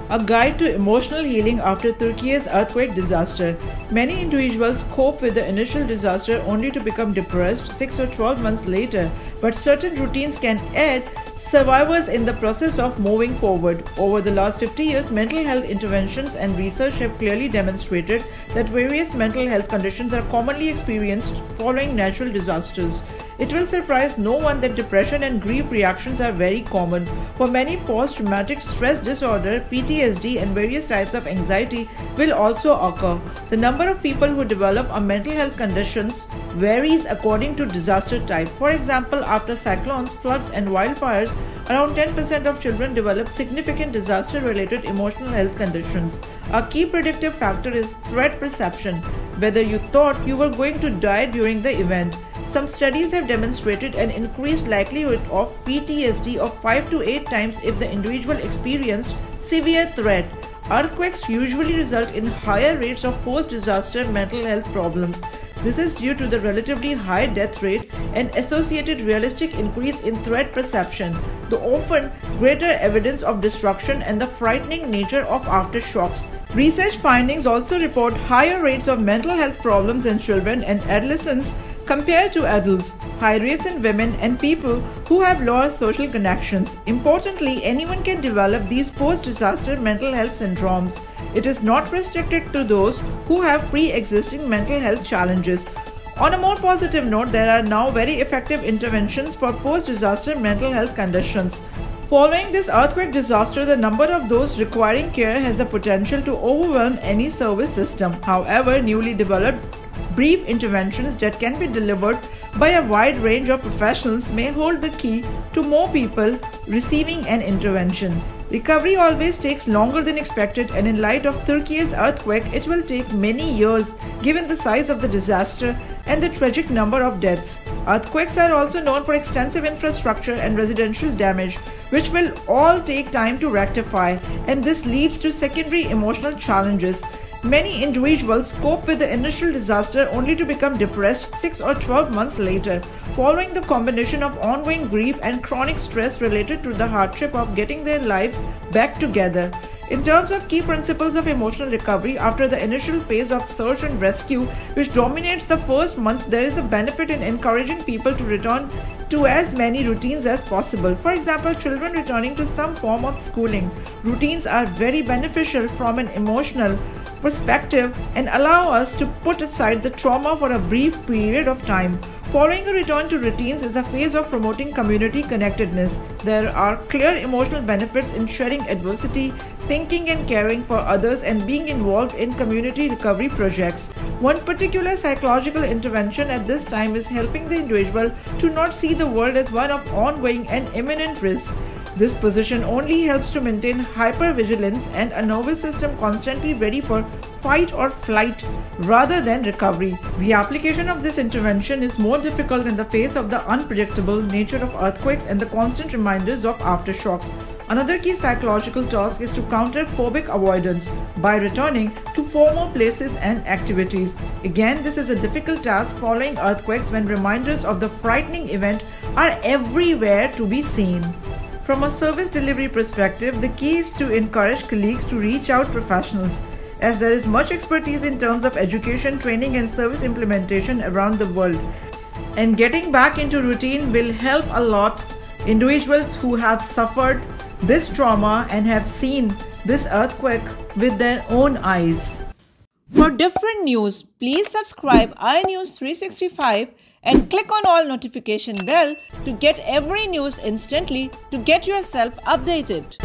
A guide to emotional healing after Turkey's earthquake disaster. Many individuals cope with the initial disaster only to become depressed 6 or 12 months later, but certain routines can aid survivors in the process of moving forward. Over the last 50 years, mental health interventions and research have clearly demonstrated that various mental health conditions are commonly experienced following natural disasters. It will surprise no one that depression and grief reactions are very common. For many, post-traumatic stress disorder, PTSD, and various types of anxiety will also occur. The number of people who develop a mental health conditions varies according to disaster type. For example, after cyclones, floods, and wildfires, around 10% of children develop significant disaster-related emotional health conditions. A key predictive factor is threat perception, whether you thought you were going to die during the event. Some studies have demonstrated an increased likelihood of PTSD of 5 to 8 times if the individual experienced severe threat. Earthquakes usually result in higher rates of post-disaster mental health problems. This is due to the relatively high death rate and associated realistic increase in threat perception, the often greater evidence of destruction, and the frightening nature of aftershocks. Research findings also report higher rates of mental health problems in children and adolescents compared to adults, high rates in women, and people who have lower social connections. Importantly, anyone can develop these post-disaster mental health syndromes. It is not restricted to those who have pre-existing mental health challenges. On a more positive note, there are now very effective interventions for post-disaster mental health conditions. Following this earthquake disaster, the number of those requiring care has the potential to overwhelm any service system. However, newly developed brief interventions that can be delivered by a wide range of professionals may hold the key to more people receiving an intervention. Recovery always takes longer than expected, and in light of Turkey's earthquake, it will take many years given the size of the disaster and the tragic number of deaths. Earthquakes are also known for extensive infrastructure and residential damage, which will all take time to rectify, and this leads to secondary emotional challenges. Many individuals cope with the initial disaster only to become depressed 6 or 12 months later, following the combination of ongoing grief and chronic stress related to the hardship of getting their lives back together. In terms of key principles of emotional recovery, after the initial phase of search and rescue, which dominates the first month, there is a benefit in encouraging people to return to as many routines as possible. For example, children returning to some form of schooling. Routines are very beneficial from an emotional perspective and allow us to put aside the trauma for a brief period of time. Following a return to routines is a phase of promoting community connectedness. There are clear emotional benefits in sharing adversity, thinking and caring for others, and being involved in community recovery projects. One particular psychological intervention at this time is helping the individual to not see the world as one of ongoing and imminent risk. This position only helps to maintain hypervigilance and a nervous system constantly ready for fight or flight rather than recovery. The application of this intervention is more difficult in the face of the unpredictable nature of earthquakes and the constant reminders of aftershocks. Another key psychological task is to counter phobic avoidance by returning to former places and activities. Again, this is a difficult task following earthquakes when reminders of the frightening event are everywhere to be seen. From a service delivery perspective, the key is to encourage colleagues to reach out professionals, as there is much expertise in terms of education, training, and service implementation around the world. And getting back into routine will help a lot. Individuals who have suffered this trauma and have seen this earthquake with their own eyes. For different news, please subscribe iNews 365 and click on all notification bell to get every news instantly to get yourself updated.